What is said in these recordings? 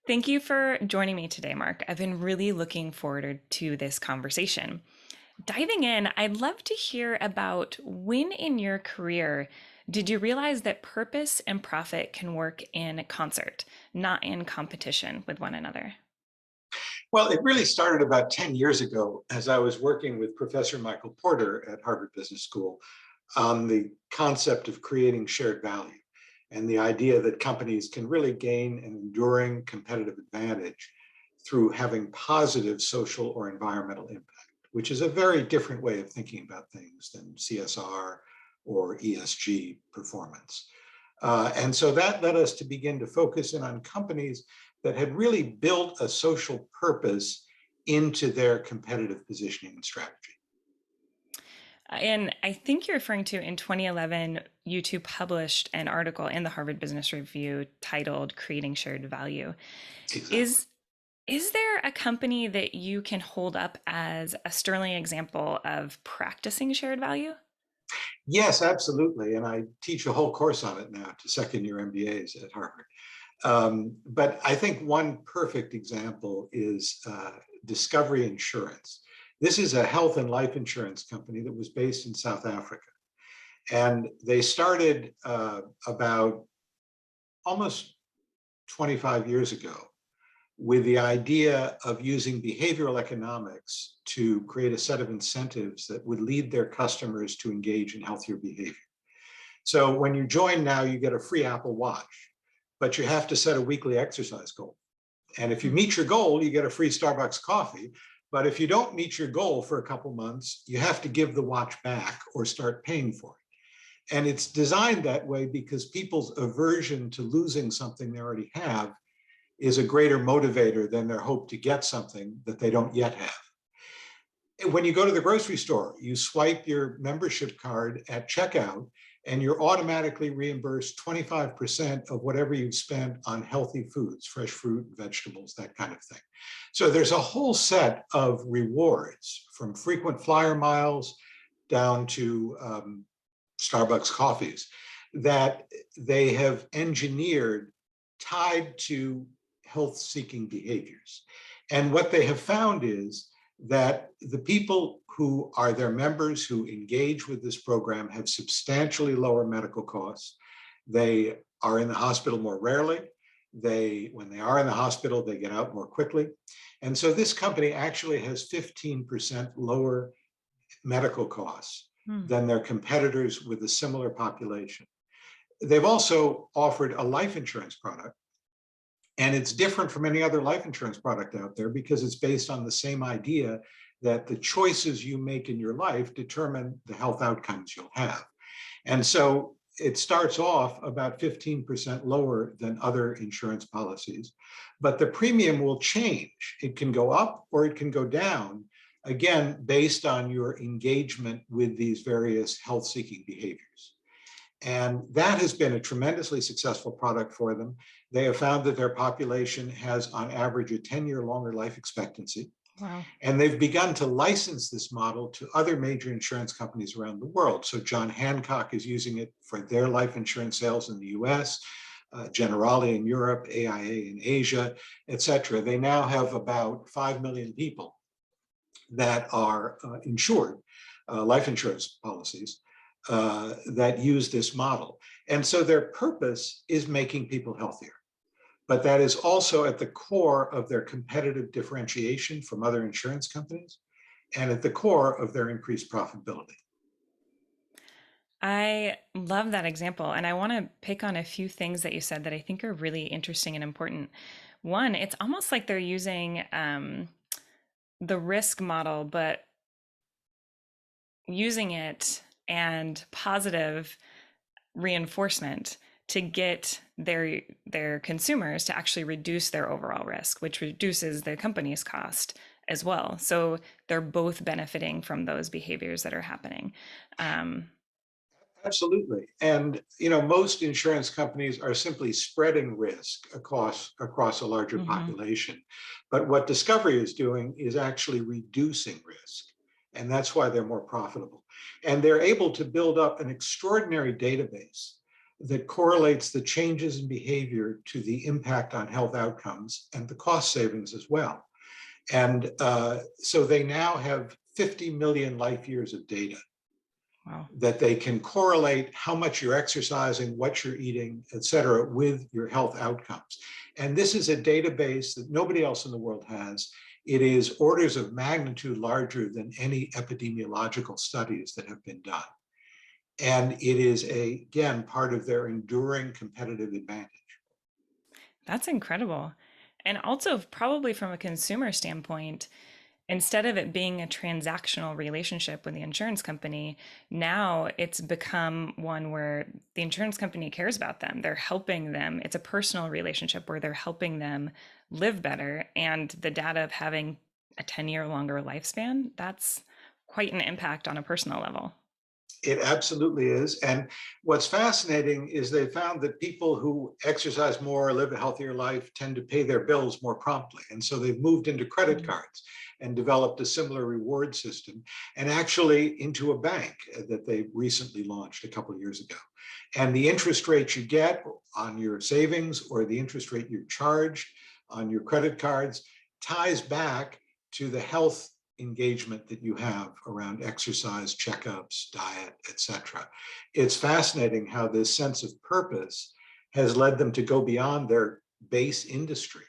Thank you for joining me today, Mark. I've been really looking forward to this conversation. Diving in, I'd love to hear about when in your career did you realize that purpose and profit can work in concert, not in competition with one another? Well, it really started about 10 years ago as I was working with Professor Michael Porter at Harvard Business School on the concept of creating shared value and the idea that companies can really gain an enduring competitive advantage through having positive social or environmental impact, which is a very different way of thinking about things than CSR or ESG performance. And so that led us to begin to focus in on companies that had really built a social purpose into their competitive positioning and strategy. And I think you're referring to in 2011, you two published an article in the Harvard Business Review titled Creating Shared Value. Exactly. Is is there a company that you can hold up as a sterling example of practicing shared value? Yes, absolutely. And I teach a whole course on it now to second year MBAs at Harvard. But I think one perfect example is Discovery Insurance. This is a health and life insurance company that was based in South Africa. And they started about almost 25 years ago with the idea of using behavioral economics to create a set of incentives that would lead their customers to engage in healthier behavior. So when you join now, you get a free Apple Watch, but you have to set a weekly exercise goal. And if you meet your goal, you get a free Starbucks coffee. But if you don't meet your goal for a couple months, you have to give the watch back or start paying for it. And it's designed that way because people's aversion to losing something they already have is a greater motivator than their hope to get something that they don't yet have. When you go to the grocery store, you swipe your membership card at checkout and you're automatically reimbursed 25% of whatever you've spent on healthy foods, fresh fruit, vegetables, that kind of thing. So there's a whole set of rewards from frequent flyer miles down to Starbucks coffees that they have engineered tied to health seeking behaviors. And what they have found is that the people who are their members who engage with this program have substantially lower medical costs. They are in the hospital more rarely. When they are in the hospital, they get out more quickly. And so this company actually has 15% lower medical costs Hmm. than their competitors with a similar population. They've also offered a life insurance product, and it's different from any other life insurance product out there because it's based on the same idea that the choices you make in your life determine the health outcomes you'll have. And so it starts off about 15% lower than other insurance policies, but the premium will change. It can go up or it can go down, again, based on your engagement with these various health seeking behaviors. And that has been a tremendously successful product for them. They have found that their population has, on average, a 10-year longer life expectancy. Wow. And they've begun to license this model to other major insurance companies around the world. So John Hancock is using it for their life insurance sales in the US, Generali in Europe, AIA in Asia, et cetera. They now have about 5 million people that are insured, life insurance policies, that use this model. And so their purpose is making people healthier. But that is also at the core of their competitive differentiation from other insurance companies and at the core of their increased profitability. I love that example. And I want to pick on a few things that you said that I think are really interesting and important. One, it's almost like they're using the risk model, but using it and positive reinforcement to get their consumers to actually reduce their overall risk, which reduces the company's cost as well. So they're both benefiting from those behaviors that are happening. Um, Absolutely. And most insurance companies are simply spreading risk across a larger mhm. population. But what Discovery is doing is actually reducing risk. And that's why they're more profitable. And they're able to build up an extraordinary database that correlates the changes in behavior to the impact on health outcomes and the cost savings as well. And so they now have 50 million life years of data Wow. that they can correlate how much you're exercising, what you're eating, et cetera, with your health outcomes. And this is a database that nobody else in the world has. It is orders of magnitude larger than any epidemiological studies that have been done. And it is, again, part of their enduring competitive advantage. That's incredible. And also, probably from a consumer standpoint, instead of it being a transactional relationship with the insurance company, now it's become one where the insurance company cares about them. They're helping them. It's a personal relationship where they're helping them live better. And the data of having a 10-year longer lifespan, that's quite an impact on a personal level. It absolutely is. And what's fascinating is they found that people who exercise more, live a healthier life, tend to pay their bills more promptly. And so they've moved into credit cards and developed a similar reward system, and actually into a bank that they recently launched a couple of years ago. And the interest rate you get on your savings, or the interest rate you're charged on your credit cards, ties back to the health engagement that you have around exercise, checkups, diet, etc. It's fascinating how this sense of purpose has led them to go beyond their base industry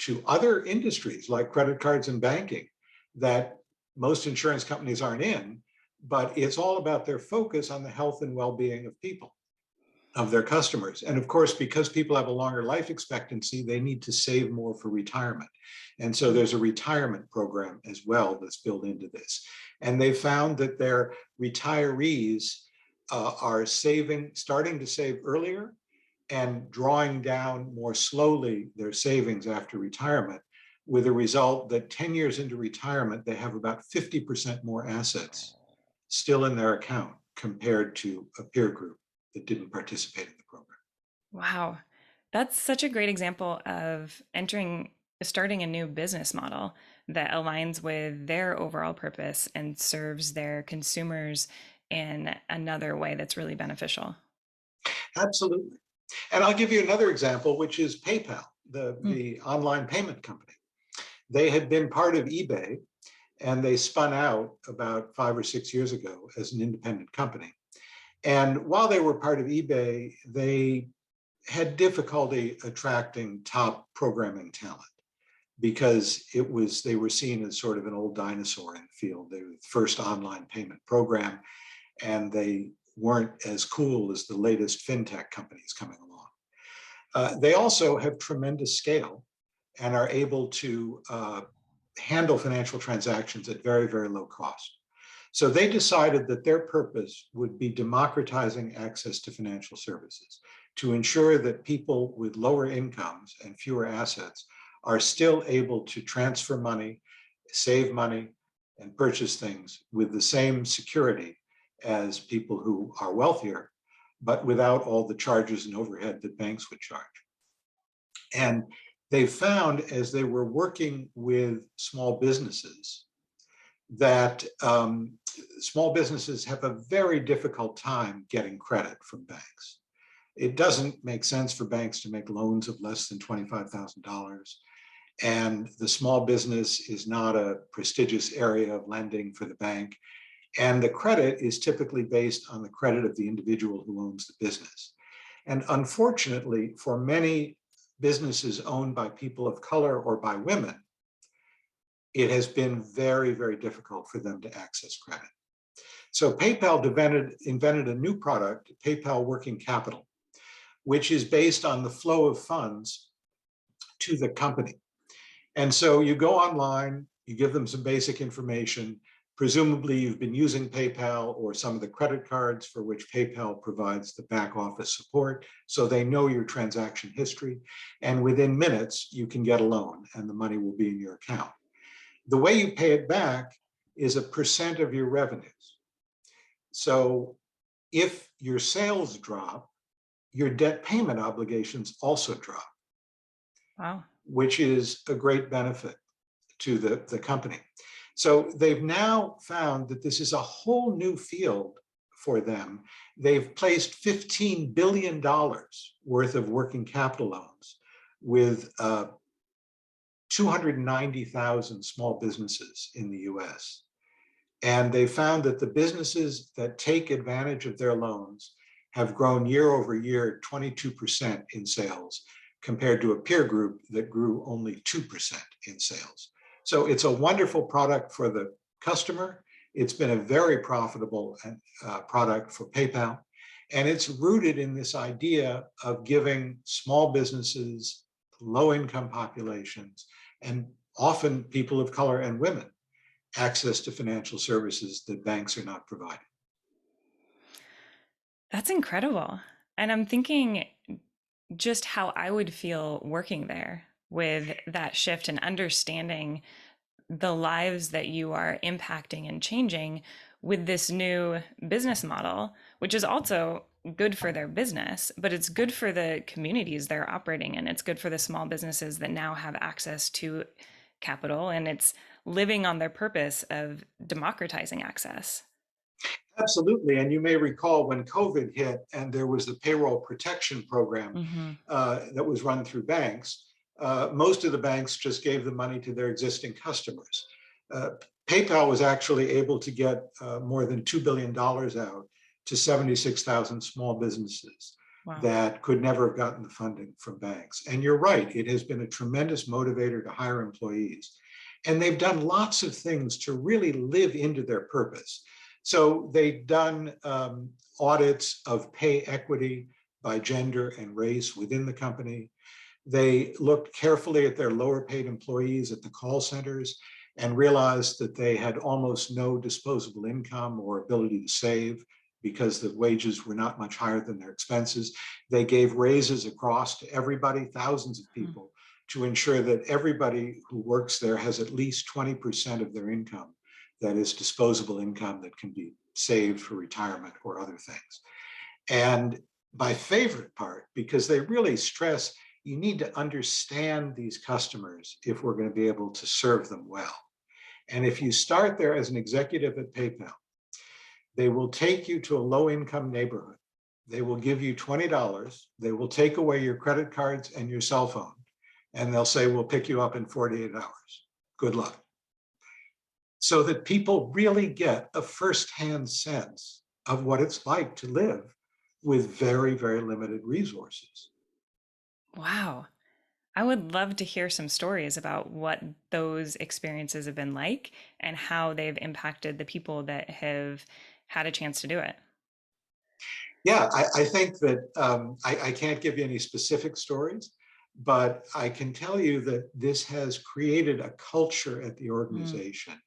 to other industries like credit cards and banking that most insurance companies aren't in, but it's all about their focus on the health and well-being of people, of their customers. And of course, because people have a longer life expectancy, they need to save more for retirement. And so there's a retirement program as well that's built into this. And they found that their retirees are starting to save earlier and drawing down more slowly their savings after retirement, with a result that 10 years into retirement, they have about 50% more assets still in their account compared to a peer group that didn't participate in the program. Wow. That's such a great example of starting a new business model that aligns with their overall purpose and serves their consumers in another way that's really beneficial. Absolutely. And I'll give you another example, which is PayPal, Mm. the online payment company. They had been part of eBay, and they spun out about 5 or 6 years ago as an independent company. And while they were part of eBay, they had difficulty attracting top programming talent because they were seen as sort of an old dinosaur in the field. They were the first online payment program, and they weren't as cool as the latest fintech companies coming along. They also have tremendous scale and are able to handle financial transactions at very, very low cost. So they decided that their purpose would be democratizing access to financial services, to ensure that people with lower incomes and fewer assets are still able to transfer money, save money, and purchase things with the same security as people who are wealthier, but without all the charges and overhead that banks would charge. And they found, as they were working with small businesses, that small businesses have a very difficult time getting credit from banks. It doesn't make sense for banks to make loans of less than $25,000. And the small business is not a prestigious area of lending for the bank. And the credit is typically based on the credit of the individual who owns the business. And unfortunately, for many businesses owned by people of color or by women, it has been very, very difficult for them to access credit. So PayPal invented a new product, PayPal Working Capital, which is based on the flow of funds to the company. And so you go online, you give them some basic information. Presumably you've been using PayPal or some of the credit cards for which PayPal provides the back office support. So they know your transaction history. And within minutes, you can get a loan and the money will be in your account. The way you pay it back is a percent of your revenues. So if your sales drop, your debt payment obligations also drop. Wow. Which is a great benefit to the company. So they've now found that this is a whole new field for them. They've placed $15 billion worth of working capital loans with 290,000 small businesses in the US. And they found that the businesses that take advantage of their loans have grown year over year 22% in sales, compared to a peer group that grew only 2% in sales. So it's a wonderful product for the customer. It's been a very profitable product for PayPal. And it's rooted in this idea of giving small businesses, low-income populations, and often people of color and women access to financial services that banks are not providing. That's incredible. And I'm thinking just how I would feel working there with that shift and understanding the lives that you are impacting and changing with this new business model, which is also good for their business, but it's good for the communities they're operating in. It's good for the small businesses that now have access to capital, and it's living on their purpose of democratizing access. Absolutely. And you may recall when COVID hit and there was the payroll protection program Mm-hmm. that was run through banks, most of the banks just gave the money to their existing customers. Uh, PayPal was actually able to get more than $2 billion out to 76,000 small businesses Wow. that could never have gotten the funding from banks. And you're right, it has been a tremendous motivator to hire employees. And they've done lots of things to really live into their purpose. So they've done audits of pay equity by gender and race within the company. They looked carefully at their lower paid employees at the call centers and realized that they had almost no disposable income or ability to save because the wages were not much higher than their expenses. They gave raises across to everybody, thousands of people, to ensure that everybody who works there has at least 20% of their income that is disposable income that can be saved for retirement or other things. And my favorite part, because they really stress you need to understand these customers if we're going to be able to serve them well. And if you start there as an executive at PayPal, they will take you to a low-income neighborhood. They will give you $20. They will take away your credit cards and your cell phone. And they'll say, we'll pick you up in 48 hours. Good luck. So that people really get a firsthand sense of what it's like to live with very, very limited resources. Wow. I would love to hear some stories about what those experiences have been like and how they've impacted the people that have had a chance to do it. Yeah, I think that I can't give you any specific stories, but I can tell you that this has created a culture at the Mm. organization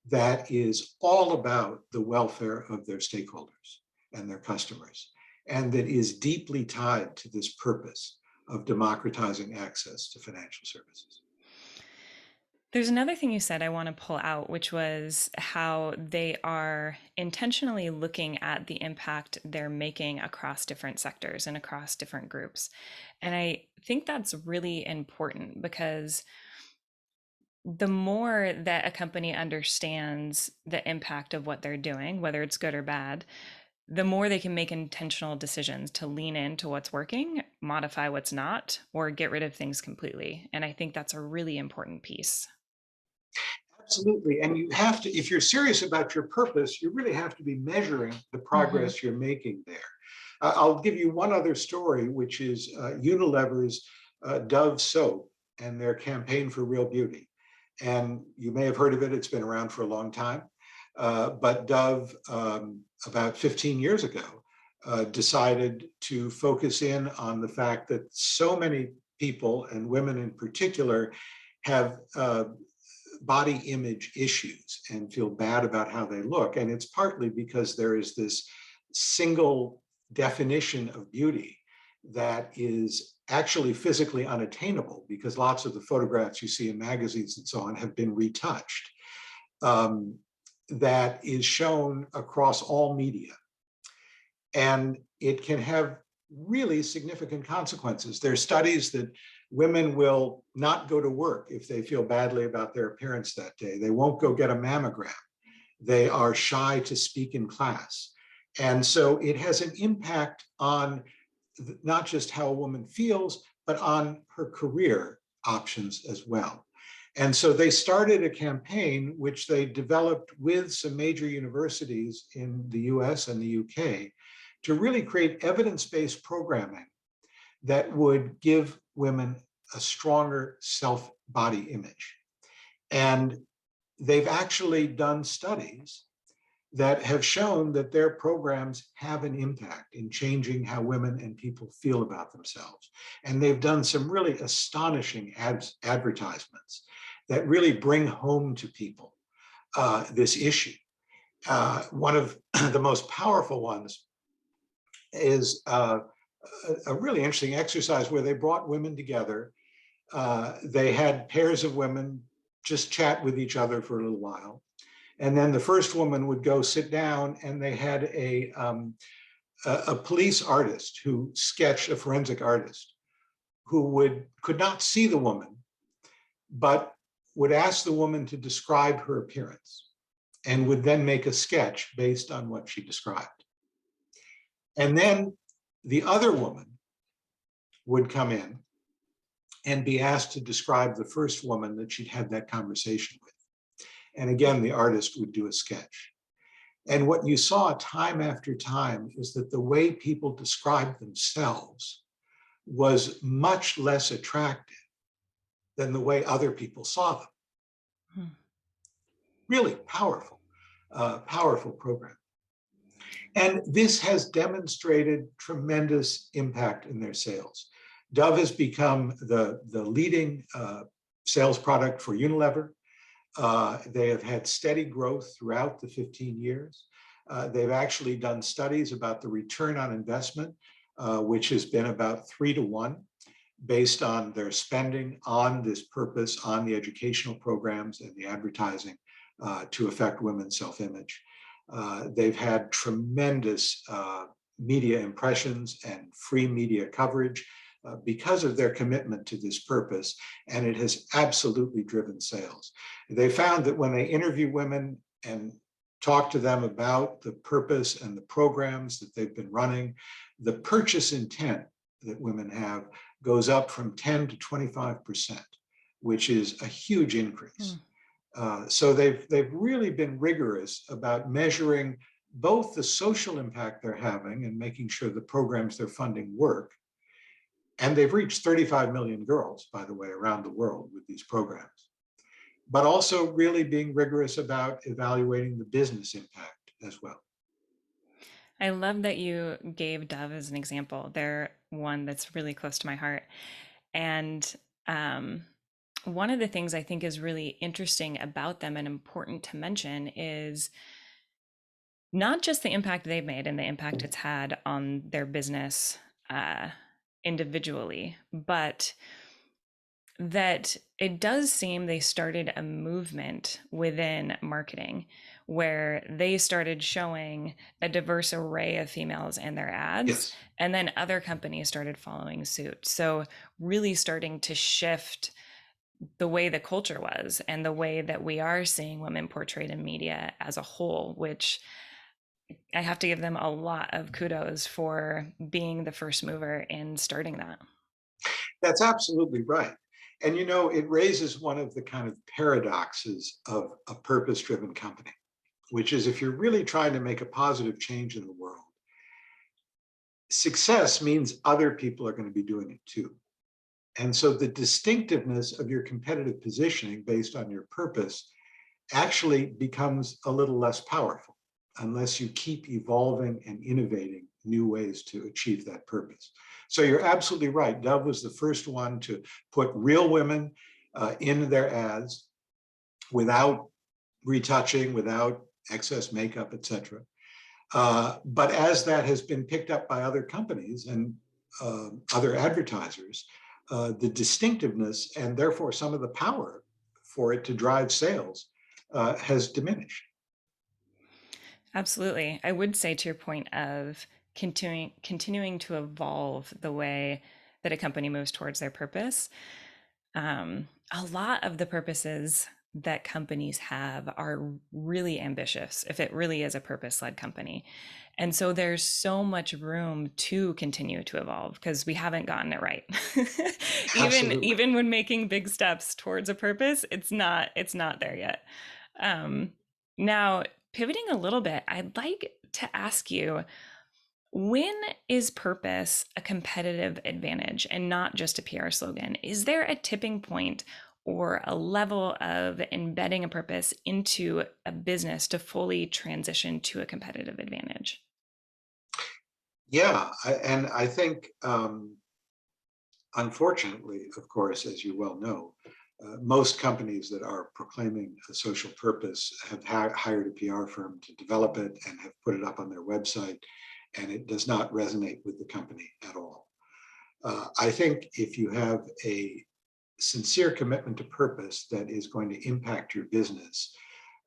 that is all about the welfare of their stakeholders and their customers, and that is deeply tied to this purpose of democratizing access to financial services. There's another thing you said I want to pull out, which was how they are intentionally looking at the impact they're making across different sectors and across different groups. And I think that's really important because the more that a company understands the impact of what they're doing, whether it's good or bad, the more they can make intentional decisions to lean into what's working, modify what's not, or get rid of things completely. And I think that's a really important piece. Absolutely. And you have to, if you're serious about your purpose, you really have to be measuring the Hmm. progress you're making there. I'll give you one other story, which is Unilever's Dove soap and their campaign for real beauty. And you may have heard of it, it's been around for a long time. But Dove, about 15 years ago, decided to focus in on the fact that so many people, and women in particular, have body image issues and feel bad about how they look. And it's partly because there is this single definition of beauty that is actually physically unattainable because lots of the photographs you see in magazines and so on have been retouched. That is shown across all media. And it can have really significant consequences. There are studies that women will not go to work if they feel badly about their appearance that day. They won't go get a mammogram. They are shy to speak in class. And so it has an impact on not just how a woman feels, but on her career options as well. And so they started a campaign which they developed with some major universities in the US and the UK to really create evidence-based programming that would give women a stronger self-body image. And they've actually done studies that have shown that their programs have an impact in changing how women and people feel about themselves. And they've done some really astonishing advertisements that really bring home to people this issue. One of the most powerful ones is a really interesting exercise where they brought women together. They had pairs of women just chat with each other for a little while. And then the first woman would go sit down, and they had a police artist who sketched, a forensic artist, who could not see the woman, but would ask the woman to describe her appearance and would then make a sketch based on what she described. And then the other woman would come in and be asked to describe the first woman that she'd had that conversation with. And again, the artist would do a sketch. And what you saw time after time is that the way people described themselves was much less attractive than the way other people saw them. Hmm. Really powerful, powerful program. And this has demonstrated tremendous impact in their sales. Dove has become the leading sales product for Unilever. They have had steady growth throughout the 15 years. They've actually done studies about the return on investment, which has been about 3 to 1, based on their spending on this purpose, on the educational programs and the advertising to affect women's self-image. They've had tremendous media impressions and free media coverage because of their commitment to this purpose, and it has absolutely driven sales. They found that when they interview women and talk to them about the purpose and the programs that they've been running, the purchase intent that women have goes up from 10 to 25%, which is a huge increase. So they've really been rigorous about measuring both the social impact they're having and making sure the programs they're funding work. And they've reached 35 million girls, by the way, around the world with these programs, but also really being rigorous about evaluating the business impact as well. I love that you gave Dove as an example. They're one that's really close to my heart. And one of the things I think is really interesting about them and important to mention is not just the impact they've made and the impact it's had on their business individually, but that it does seem they started a movement within marketing where they started showing a diverse array of females in their ads. Yes. And then other companies started following suit. So really starting to shift the way the culture was and the way that we are seeing women portrayed in media as a whole, which I have to give them a lot of kudos for being the first mover in starting that. That's absolutely right. And you know, it raises one of the kind of paradoxes of a purpose-driven company, which is if you're really trying to make a positive change in the world, success means other people are going to be doing it too. And so the distinctiveness of your competitive positioning based on your purpose actually becomes a little less powerful unless you keep evolving and innovating new ways to achieve that purpose. So you're absolutely right. Dove was the first one to put real women in their ads without retouching, without excess makeup, etc. But as that has been picked up by other companies and other advertisers, the distinctiveness and therefore some of the power for it to drive sales has diminished. Absolutely. I would say to your point of continuing to evolve the way that a company moves towards their purpose. A lot of the purposes that companies have are really ambitious if it really is a purpose-led company. And so there's so much room to continue to evolve because we haven't gotten it right. even Absolutely. even when making big steps towards a purpose, it's not there yet. Um, Now, pivoting a little bit, I'd like to ask you, when is purpose a competitive advantage and not just a PR slogan? Is there a tipping point or a level of embedding a purpose into a business to fully transition to a competitive advantage? Yeah, and I think, unfortunately, of course, as you well know, most companies that are proclaiming a social purpose have hired a PR firm to develop it and have put it up on their website, and it does not resonate with the company at all. I think if you have a sincere commitment to purpose that is going to impact your business,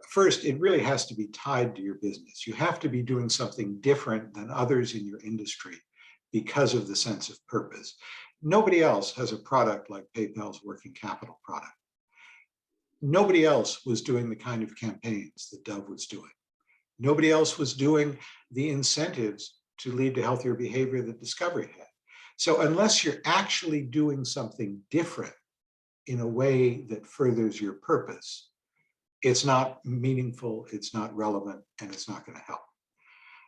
first, it really has to be tied to your business. You have to be doing something different than others in your industry because of the sense of purpose. Nobody else has a product like PayPal's working capital product. Nobody else was doing the kind of campaigns that Dove was doing. Nobody else was doing the incentives to lead to healthier behavior that Discovery had. So unless you're actually doing something different in a way that furthers your purpose, it's not meaningful, it's not relevant, and it's not going to help.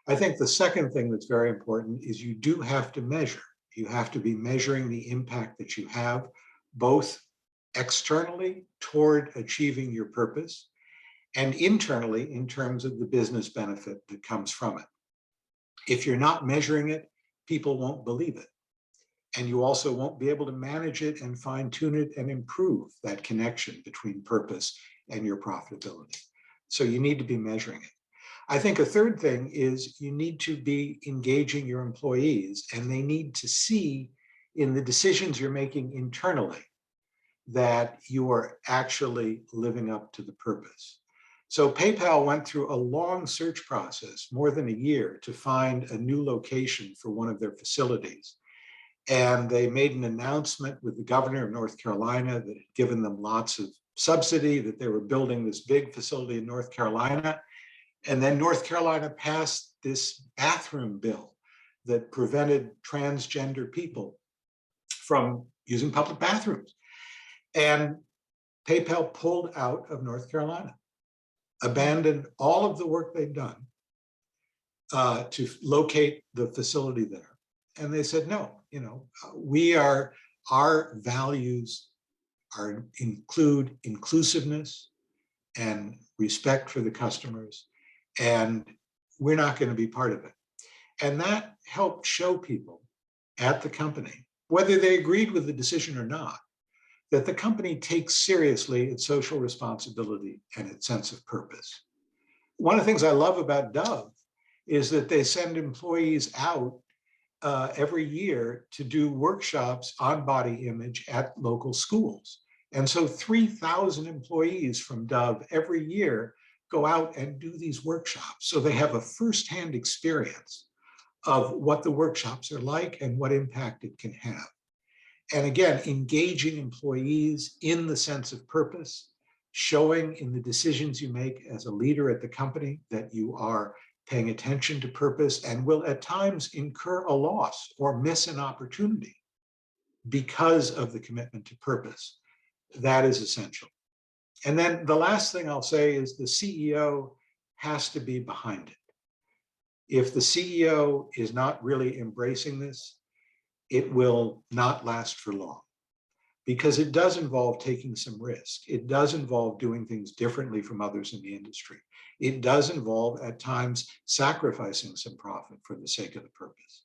I think the second thing that's very important is you do have to measure. You have to be measuring the impact that you have, both externally toward achieving your purpose and internally in terms of the business benefit that comes from it. If you're not measuring it, people won't believe it. And you also won't be able to manage it and fine tune it and improve that connection between purpose and your profitability. So you need to be measuring it. I think a third thing is you need to be engaging your employees, and they need to see in the decisions you're making internally that you are actually living up to the purpose. So PayPal went through a long search process, more than a year, to find a new location for one of their facilities. And they made an announcement with the governor of North Carolina that had given them lots of subsidy, that they were building this big facility in North Carolina. And then North Carolina passed this bathroom bill that prevented transgender people from using public bathrooms. And PayPal pulled out of North Carolina, abandoned all of the work they'd done to locate the facility there. And they said, no, our values include inclusiveness and respect for the customers, and we're not going to be part of it. And that helped show people at the company, whether they agreed with the decision or not, that the company takes seriously its social responsibility and its sense of purpose. One of the things I love about Dove is that they send employees out every year to do workshops on body image at local schools. And so 3,000 employees from Dove every year go out and do these workshops. So they have a firsthand experience of what the workshops are like and what impact it can have. And again, engaging employees in the sense of purpose, showing in the decisions you make as a leader at the company that you are paying attention to purpose and will at times incur a loss or miss an opportunity because of the commitment to purpose. That is essential. And then the last thing I'll say is the CEO has to be behind it. If the CEO is not really embracing this, it will not last for long, because it does involve taking some risk. It does involve doing things differently from others in the industry. It does involve at times sacrificing some profit for the sake of the purpose.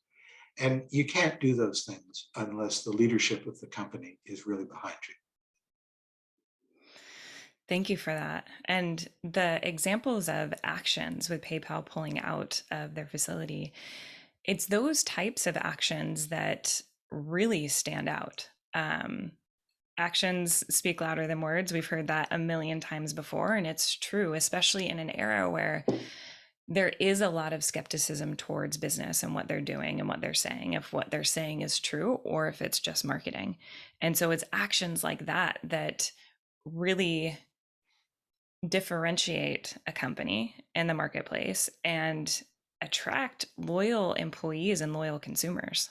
And you can't do those things unless the leadership of the company is really behind you. Thank you for that. And the examples of actions with PayPal pulling out of their facility, it's those types of actions that really stand out. Actions speak louder than words. We've heard that a million times before, and it's true, especially in an era where there is a lot of skepticism towards business and what they're doing and what they're saying, if what they're saying is true or if it's just marketing. And so it's actions like that that really differentiate a company in the marketplace and attract loyal employees and loyal consumers.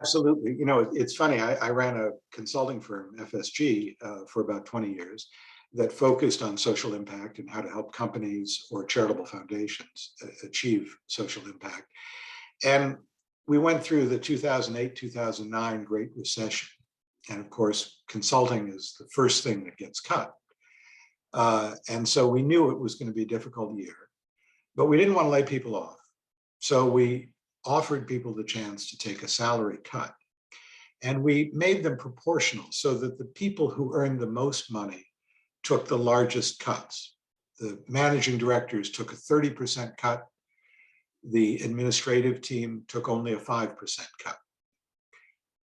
Absolutely. You know, it's funny. I ran a consulting firm, FSG, for about 20 years that focused on social impact and how to help companies or charitable foundations achieve social impact. And we went through the 2008, 2009 Great Recession. And of course, consulting is the first thing that gets cut. And so we knew it was going to be a difficult year, but we didn't want to lay people off. So we offered people the chance to take a salary cut. And we made them proportional so that the people who earned the most money took the largest cuts. The managing directors took a 30% cut. The administrative team took only a 5% cut.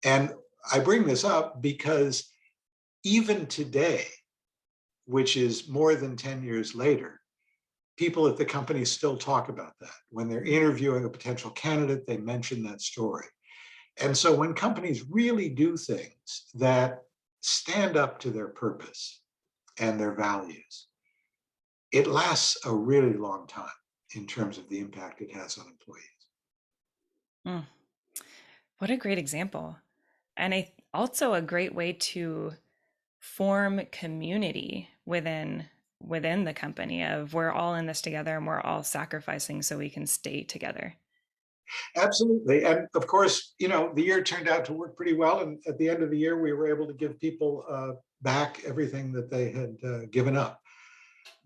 And I bring this up because even today, which is more than 10 years later, people at the company still talk about that. When they're interviewing a potential candidate, they mention that story. And so when companies really do things that stand up to their purpose and their values, it lasts a really long time in terms of the impact it has on employees. Mm, what a great example. And also a great way to form community within the company of we're all in this together and we're all sacrificing so we can stay together. Absolutely. And of course, you know, the year turned out to work pretty well. And at the end of the year, we were able to give people back everything that they had given up.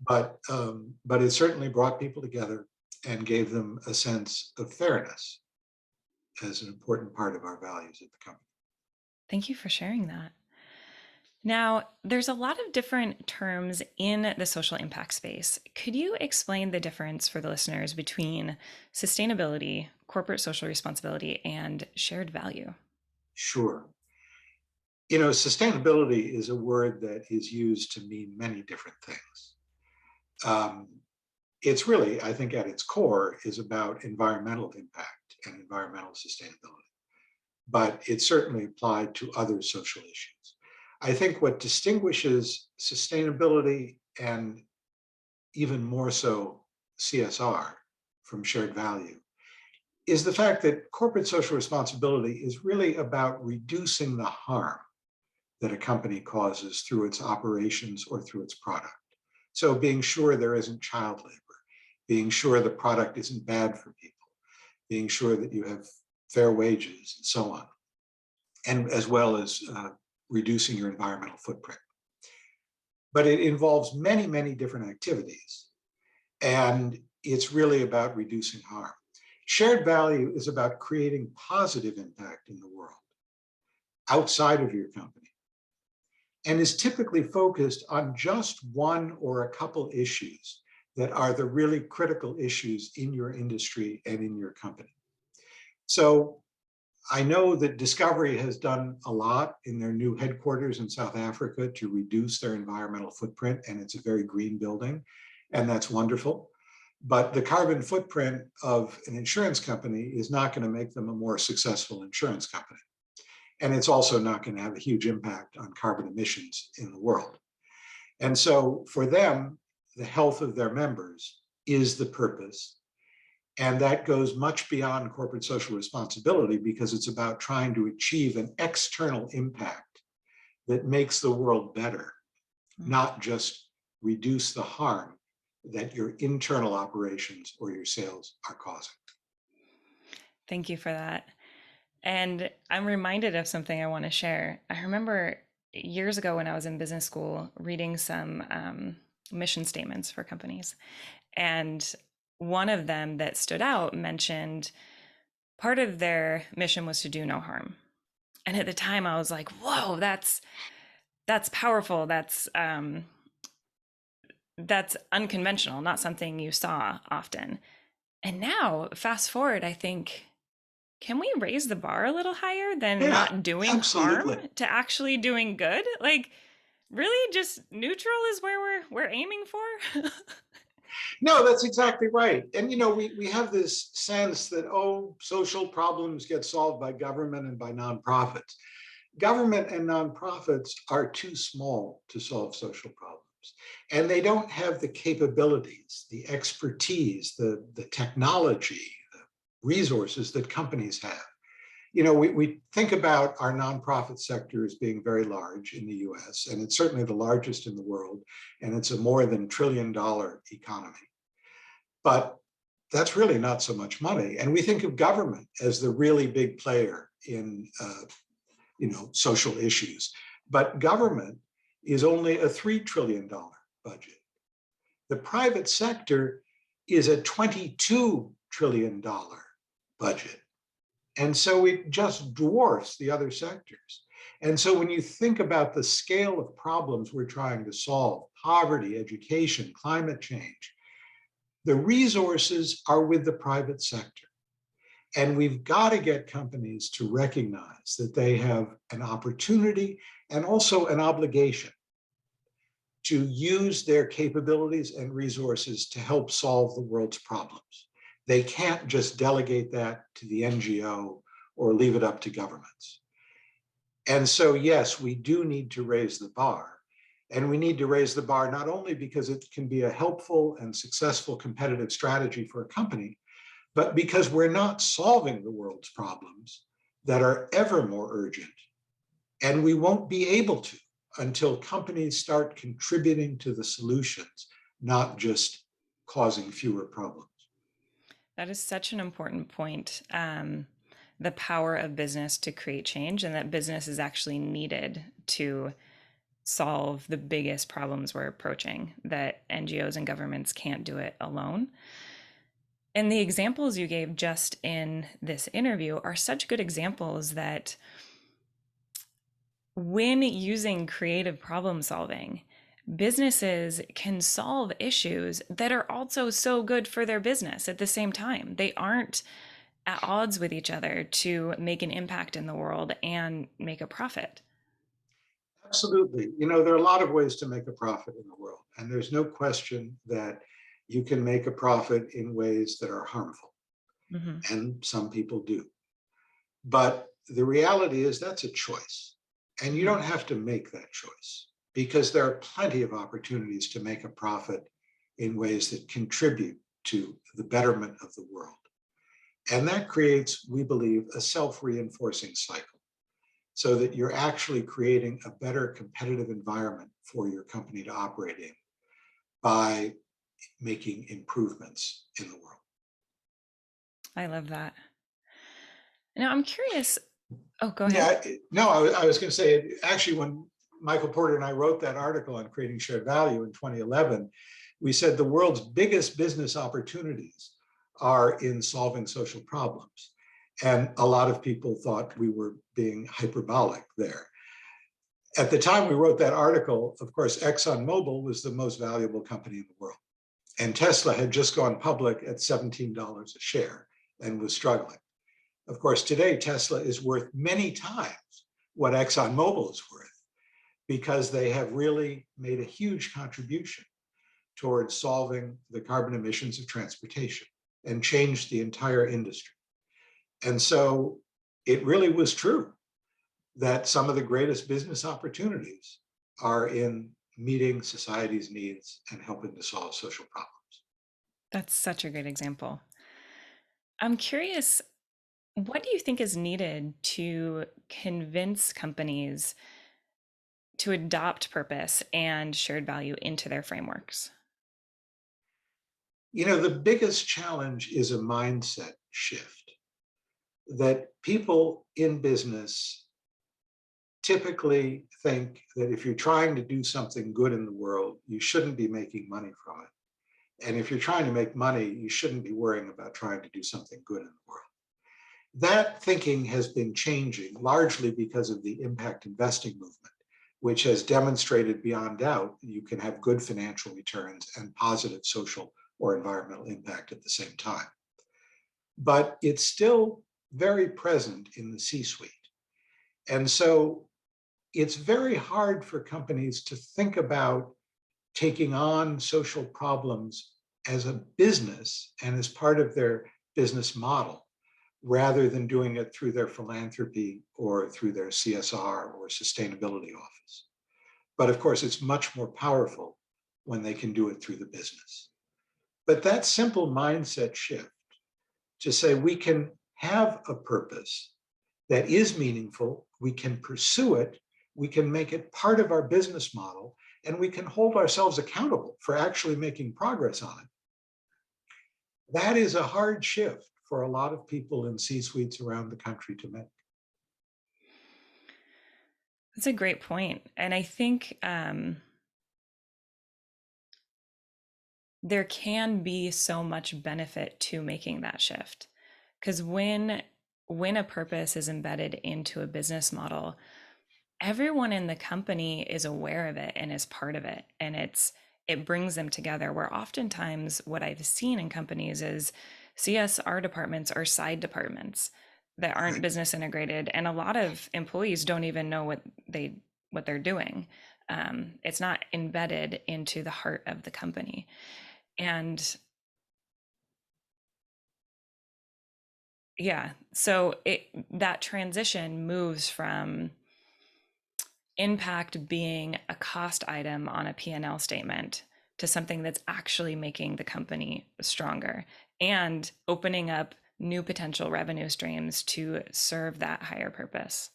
But it certainly brought people together and gave them a sense of fairness as an important part of our values at the company. Thank you for sharing that. Now, there's a lot of different terms in the social impact space. Could you explain the difference for the listeners between sustainability, corporate social responsibility, and shared value? Sure. You know, sustainability is a word that is used to mean many different things. Um, it's really, I think, at its core, is about environmental impact and environmental sustainability, but it's certainly applied to other social issues. I think what distinguishes sustainability and even more so CSR from shared value is the fact that corporate social responsibility is really about reducing the harm that a company causes through its operations or through its product. So being sure there isn't child labor, being sure the product isn't bad for people, being sure that you have fair wages and so on, and as well as reducing your environmental footprint. But it involves many, many different activities. And it's really about reducing harm. Shared value is about creating positive impact in the world outside of your company and is typically focused on just one or a couple issues that are the really critical issues in your industry and in your company. So I know that Discovery has done a lot in their new headquarters in South Africa to reduce their environmental footprint, and it's a very green building, and that's wonderful. But the carbon footprint of an insurance company is not going to make them a more successful insurance company. And it's also not going to have a huge impact on carbon emissions in the world. And so for them, the health of their members is the purpose. And that goes much beyond corporate social responsibility because it's about trying to achieve an external impact that makes the world better, not just reduce the harm that your internal operations or your sales are causing. Thank you for that. And I'm reminded of something I want to share. I remember years ago when I was in business school reading some mission statements for companies. And one of them that stood out mentioned part of their mission was to do no harm. And at the time I was like, whoa, that's powerful. That's unconventional, not something you saw often. And now, fast forward, I think, can we raise the bar a little higher than Yeah, not doing harm absolutely. to actually doing good? Like, really, just neutral is where we're aiming for? No, that's exactly right. And, you know, we have this sense that, oh, social problems get solved by government and by nonprofits. Government and nonprofits are too small to solve social problems. And they don't have the capabilities, the expertise, the technology, the resources that companies have. You know, we think about our nonprofit sector as being very large in the US, and it's certainly the largest in the world, and it's a more than $1 trillion economy. But that's really not so much money. And we think of government as the really big player in social issues. But government is only a $3 trillion budget. The private sector is a $22 trillion budget. And so it just dwarfs the other sectors. And so when you think about the scale of problems we're trying to solve, poverty, education, climate change, the resources are with the private sector. And we've got to get companies to recognize that they have an opportunity and also an obligation to use their capabilities and resources to help solve the world's problems. They can't just delegate that to the NGO or leave it up to governments. And so, yes, we do need to raise the bar. And we need to raise the bar not only because it can be a helpful and successful competitive strategy for a company, but because we're not solving the world's problems that are ever more urgent. And we won't be able to until companies start contributing to the solutions, not just causing fewer problems. That is such an important point. The power of business to create change, and that business is actually needed to solve the biggest problems we're approaching, that NGOs and governments can't do it alone. And the examples you gave just in this interview are such good examples that when using creative problem solving, businesses can solve issues that are also so good for their business at the same time. They aren't at odds with each other to make an impact in the world and make a profit. Absolutely. You know, there are a lot of ways to make a profit in the world, and there's no question that you can make a profit in ways that are harmful, Mm-hmm. and some people do. But the reality is that's a choice, and you don't have to make that choice because there are plenty of opportunities to make a profit in ways that contribute to the betterment of the world. And that creates, we believe, a self-reinforcing cycle, so that you're actually creating a better competitive environment for your company to operate in by making improvements in the world. I love that. Now I'm curious. Oh, go ahead. Yeah, no, I was going to say, actually, when Michael Porter and I wrote that article on creating shared value in 2011, we said the world's biggest business opportunities are in solving social problems. And a lot of people thought we were being hyperbolic there. At the time we wrote that article, of course, ExxonMobil was the most valuable company in the world. And Tesla had just gone public at $17 a share and was struggling. Of course, today, Tesla is worth many times what ExxonMobil is worth, because they have really made a huge contribution towards solving the carbon emissions of transportation and changed the entire industry. And so it really was true that some of the greatest business opportunities are in meeting society's needs and helping to solve social problems. That's such a great example. I'm curious, what do you think is needed to convince companies to adopt purpose and shared value into their frameworks? You know, the biggest challenge is a mindset shift, that people in business typically think that if you're trying to do something good in the world, you shouldn't be making money from it. And if you're trying to make money, you shouldn't be worrying about trying to do something good in the world. That thinking has been changing largely because of the impact investing movement, which has demonstrated beyond doubt that you can have good financial returns and positive social or environmental impact at the same time. But it's still very present in the C-suite. And so it's very hard for companies to think about taking on social problems as a business and as part of their business model, rather than doing it through their philanthropy or through their CSR or sustainability office. But of course, it's much more powerful when they can do it through the business. But that simple mindset shift to say we can have a purpose that is meaningful, we can pursue it, we can make it part of our business model, and we can hold ourselves accountable for actually making progress on it. That is a hard shift for a lot of people in C-suites around the country to make. That's a great point. And I think there can be so much benefit to making that shift. Because when a purpose is embedded into a business model, everyone in the company is aware of it and is part of it. And it brings them together. Where oftentimes what I've seen in companies is CSR departments are side departments that aren't business integrated. And a lot of employees don't even know what they're doing. It's not embedded into the heart of the company. And yeah, so that transition moves from impact being a cost item on a P&L statement to something that's actually making the company stronger and opening up new potential revenue streams to serve that higher purpose.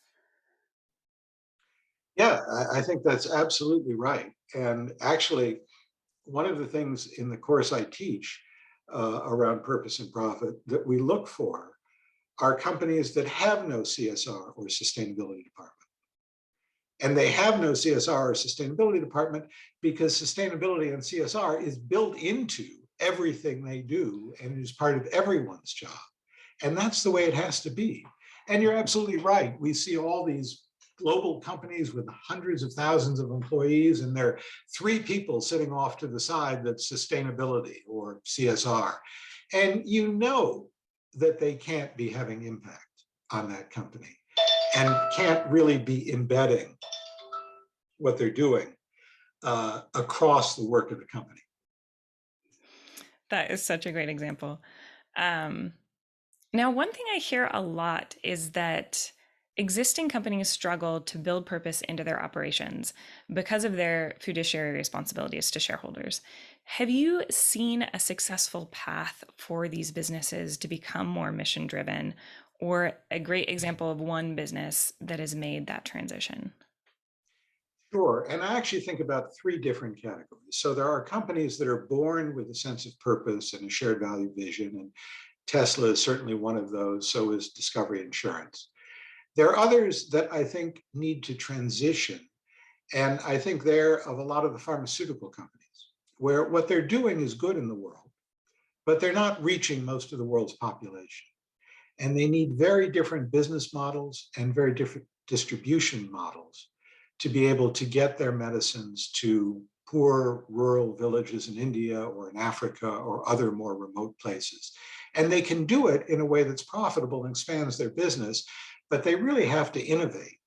Yeah, I think that's absolutely right. And actually, one of the things in the course I teach around purpose and profit that we look for are companies that have no CSR or sustainability department. And they have no CSR or sustainability department because sustainability and CSR is built into everything they do and is part of everyone's job. And that's the way it has to be. And you're absolutely right. We see all these global companies with hundreds of thousands of employees, and there are three people sitting off to the side that's sustainability or CSR. And you know that they can't be having impact on that company and can't really be embedding what they're doing across the work of the company. That is such a great example. Now, one thing I hear a lot is that existing companies struggle to build purpose into their operations because of their fiduciary responsibilities to shareholders. Have you seen a successful path for these businesses to become more mission driven, or a great example of one business that has made that transition? Sure. And I actually think about three different categories. So there are companies that are born with a sense of purpose and a shared value vision. And Tesla is certainly one of those. So is Discovery Insurance. There are others that I think need to transition. And I think they're of a lot of the pharmaceutical companies, where what they're doing is good in the world, but they're not reaching most of the world's population. And they need very different business models and very different distribution models to be able to get their medicines to poor rural villages in India or in Africa or other more remote places. And they can do it in a way that's profitable and expands their business, but they really have to innovate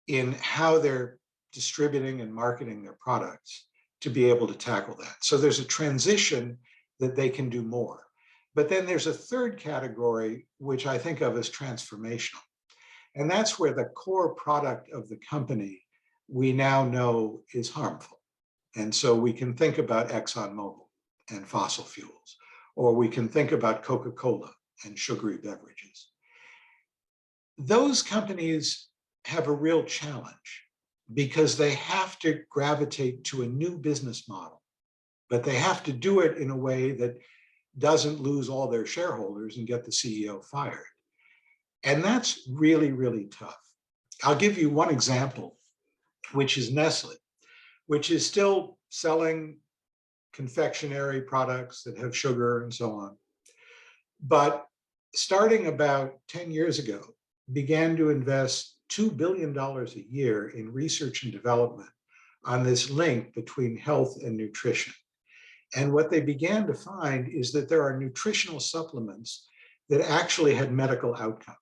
in how they're distributing and marketing their products to be able to tackle that. So there's a transition that they can do more. But then there's a third category, which I think of as transformational. And that's where the core product of the company we now know is harmful. And so we can think about ExxonMobil and fossil fuels, or we can think about Coca-Cola and sugary beverages. Those companies have a real challenge because they have to gravitate to a new business model, but they have to do it in a way that doesn't lose all their shareholders and get the CEO fired. And that's really, really tough. I'll give you one example, which is Nestle, which is still selling confectionery products that have sugar and so on. But starting about 10 years ago, began to invest $2 billion a year in research and development on this link between health and nutrition. And what they began to find is that there are nutritional supplements that actually had medical outcomes.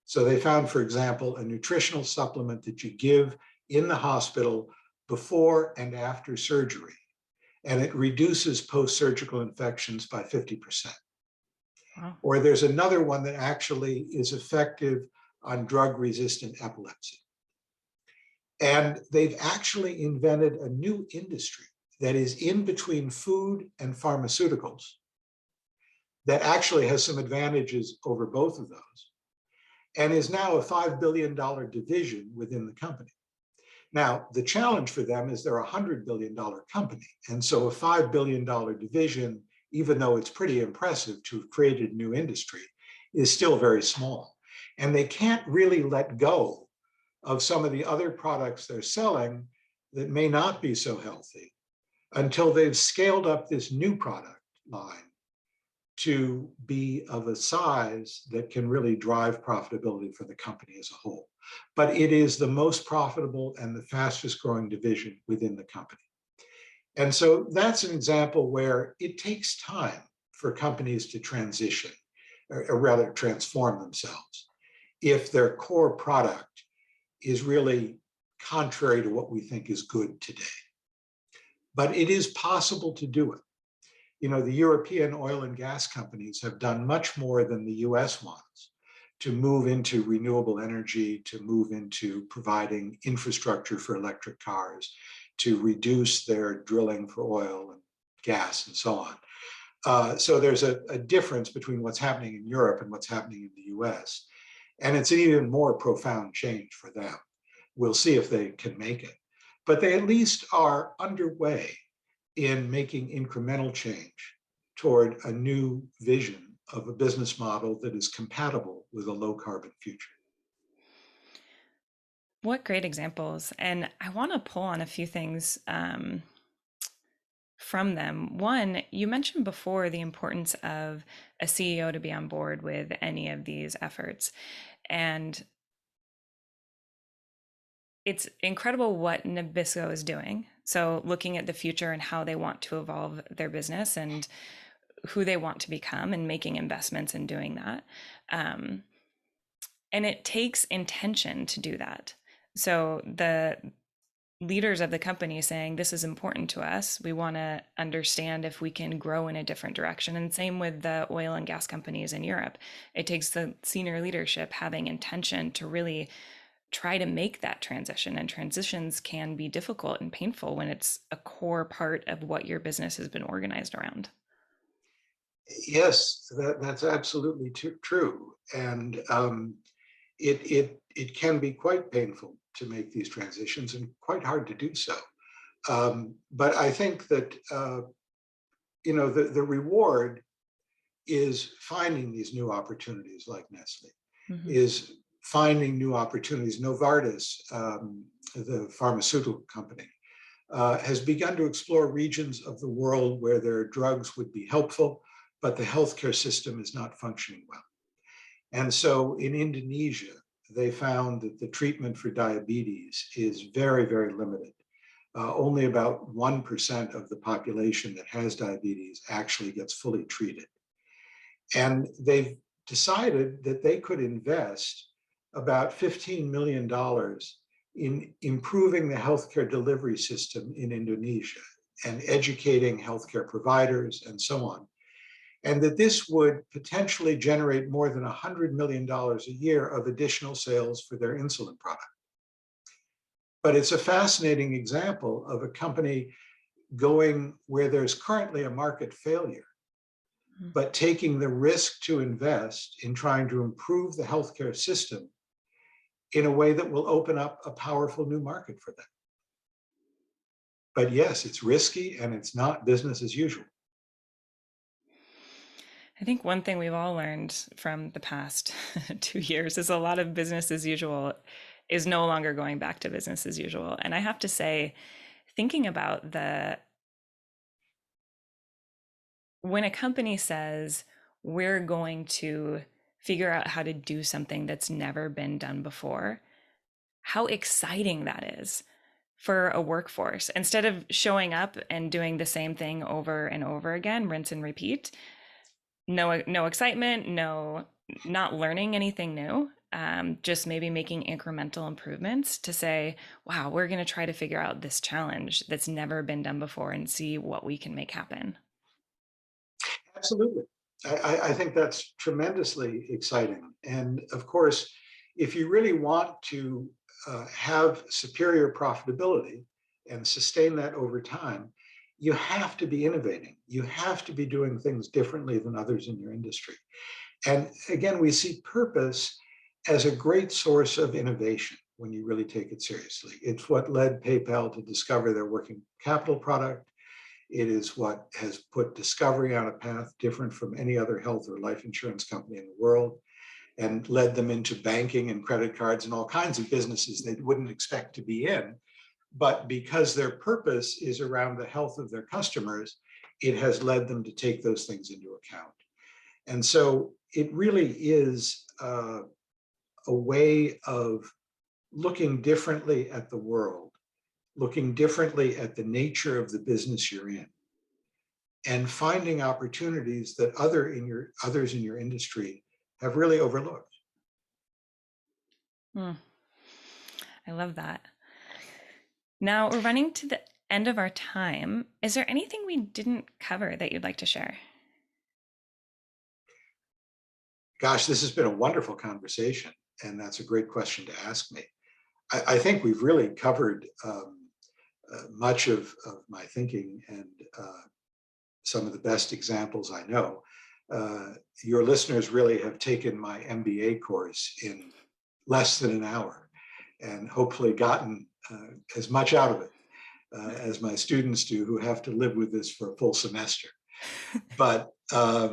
So they found, for example, a nutritional supplement that you give in the hospital before and after surgery, and it reduces post-surgical infections by 50%. Wow. Or there's another one that actually is effective on drug-resistant epilepsy. And they've actually invented a new industry that is in between food and pharmaceuticals that actually has some advantages over both of those and is now a $5 billion division within the company. Now, the challenge for them is they're a $100 billion company. And so a $5 billion division, even though it's pretty impressive to have created a new industry, is still very small. And they can't really let go of some of the other products they're selling that may not be so healthy until they've scaled up this new product line to be of a size that can really drive profitability for the company as a whole. But it is the most profitable and the fastest growing division within the company. And so that's an example where it takes time for companies to transition, or rather transform themselves, if their core product is really contrary to what we think is good today. But it is possible to do it. You know, the European oil and gas companies have done much more than the US ones to move into renewable energy, to move into providing infrastructure for electric cars, to reduce their drilling for oil and gas and so on. So there's a difference between what's happening in Europe and what's happening in the US. And it's an even more profound change for them. We'll see if they can make it. But they at least are underway in making incremental change toward a new vision of a business model that is compatible with a low carbon future. What great examples. And I want to pull on a few things from them. One, you mentioned before the importance of a CEO to be on board with any of these efforts. And it's incredible what Nabisco is doing. So looking at the future and how they want to evolve their business and who they want to become and making investments in doing that. And it takes intention to do that. So the leaders of the company saying, this is important to us. We want to understand if we can grow in a different direction. And same with the oil and gas companies in Europe. It takes the senior leadership having intention to really try to make that transition. And transitions can be difficult and painful when it's a core part of what your business has been organized around. Yes, that's absolutely true. And it can be quite painful to make these transitions and quite hard to do so. But I think that, the reward is finding these new opportunities like Nestle, is finding new opportunities. Novartis, the pharmaceutical company, has begun to explore regions of the world where their drugs would be helpful, but the healthcare system is not functioning well. And so in Indonesia, they found that the treatment for diabetes is very, very limited. Only about 1% of the population that has diabetes actually gets fully treated. And they've decided that they could invest about $15 million in improving the healthcare delivery system in Indonesia and educating healthcare providers and so on. And that this would potentially generate more than $100 million a year of additional sales for their insulin product. But it's a fascinating example of a company going where there's currently a market failure, but taking the risk to invest in trying to improve the healthcare system in a way that will open up a powerful new market for them. But yes, it's risky and it's not business as usual. I think one thing we've all learned from the past 2 years is a lot of business as usual is no longer going back to business as usual. And I have to say, thinking about when a company says, we're going to figure out how to do something that's never been done before, how exciting that is for a workforce. Instead of showing up and doing the same thing over and over again, rinse and repeat, no excitement, not learning anything new, just maybe making incremental improvements to say, wow, we're going to try to figure out this challenge that's never been done before and see what we can make happen. Absolutely. I think that's tremendously exciting. And of course, if you really want to have superior profitability and sustain that over time, you have to be innovating. You have to be doing things differently than others in your industry. And again, we see purpose as a great source of innovation when you really take it seriously. It's what led PayPal to discover their working capital product. It is what has put Discovery on a path different from any other health or life insurance company in the world, and led them into banking and credit cards and all kinds of businesses they wouldn't expect to be in. But because their purpose is around the health of their customers, it has led them to take those things into account. And so it really is a way of looking differently at the world, looking differently at the nature of the business you're in, and finding opportunities that others in your industry have really overlooked. Hmm. I love that. Now we're running to the end of our time. Is there anything we didn't cover that you'd like to share? Gosh, this has been a wonderful conversation, and that's a great question to ask me. I think we've really covered much of my thinking and some of the best examples I know. Your listeners really have taken my MBA course in less than an hour and hopefully gotten as much out of it as my students do, who have to live with this for a full semester. But I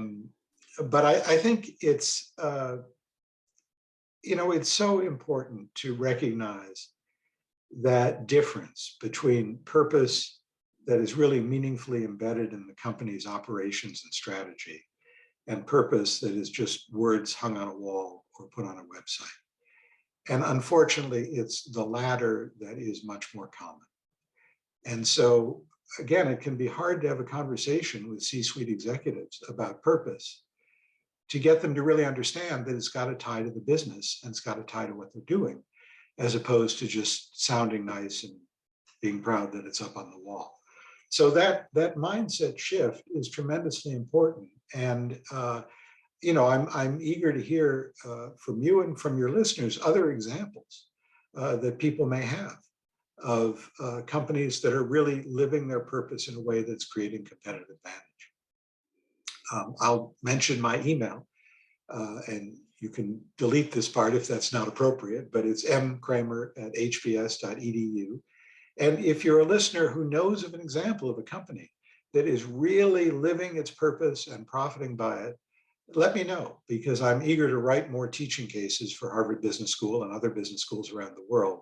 think it's it's so important to recognize that difference between purpose that is really meaningfully embedded in the company's operations and strategy, and purpose that is just words hung on a wall or put on a website. And unfortunately, it's the latter that is much more common. And so, again, it can be hard to have a conversation with C-suite executives about purpose to get them to really understand that it's got to tie to the business and it's got to tie to what they're doing, as opposed to just sounding nice and being proud that it's up on the wall. So that mindset shift is tremendously important. And I'm eager to hear from you and from your listeners other examples that people may have of companies that are really living their purpose in a way that's creating competitive advantage. I'll mention my email, and you can delete this part if that's not appropriate, but it's mkramer@hbs.edu. And if you're a listener who knows of an example of a company that is really living its purpose and profiting by it, let me know, because I'm eager to write more teaching cases for Harvard Business School and other business schools around the world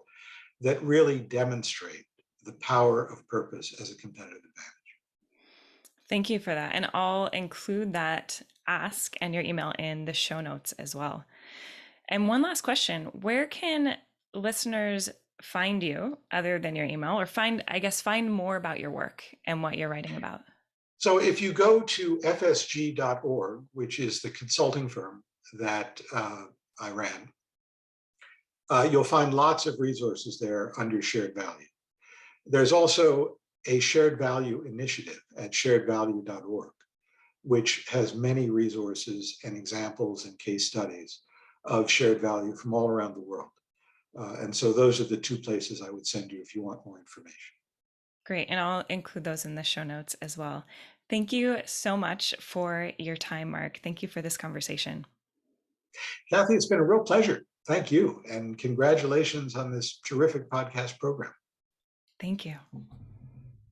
that really demonstrate the power of purpose as a competitive advantage. Thank you for that. And I'll include that ask and your email in the show notes as well. And one last question: where can listeners find you other than your email, or find more about your work and what you're writing about? So if you go to fsg.org, which is the consulting firm that I ran, you'll find lots of resources there under shared value. There's also a shared value initiative at sharedvalue.org, which has many resources and examples and case studies of shared value from all around the world. And so those are the two places I would send you if you want more information. Great. And I'll include those in the show notes as well. Thank you so much for your time, Mark. Thank you for this conversation. Kathy, it's been a real pleasure. Thank you. And congratulations on this terrific podcast program. Thank you.